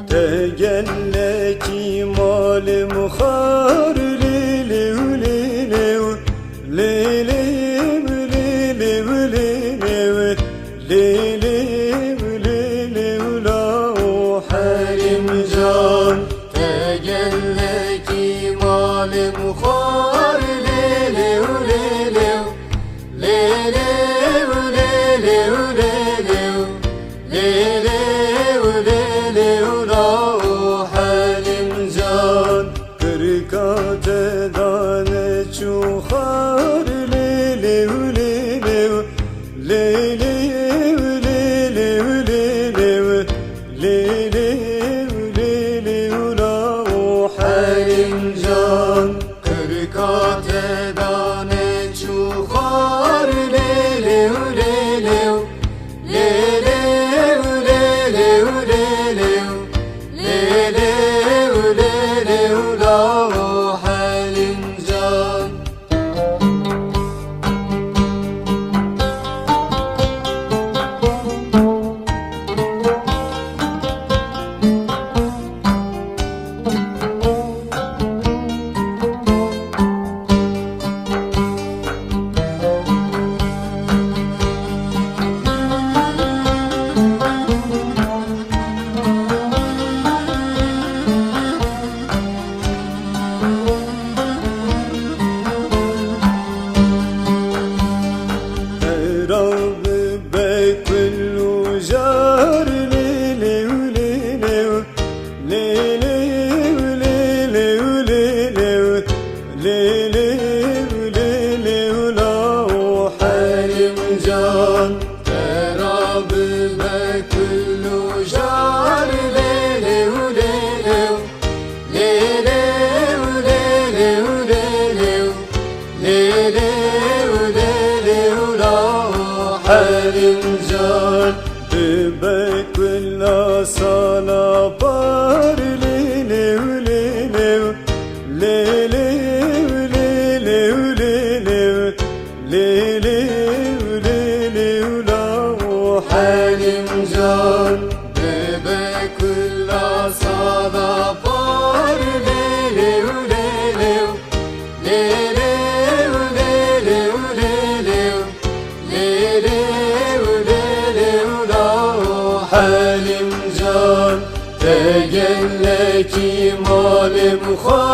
تجلى مال مخار ليلي وليلي ليلي وليلي وليلي ليلي وليلي ولا حرم جان تجلى مال مخار ليلي وليلي ليلي وليلي وليلي ليلي كركات دانه چوخار ليلي وليلي ليلي وليلي وليلي ليلي وليلي ولا حرم جان كركات دانه چوخار ليلي وليلي ليلي وليلي وليلي ليلي ببيك ولا صلاة بار ليلي وليلي ليلي وليلي وليلي ليلي وليلي ولا حرم جان ببيك ولا صلاة بار ليلي وليلي ليلي وليلي وليلي ليلي حرم جان تجلى مال مخار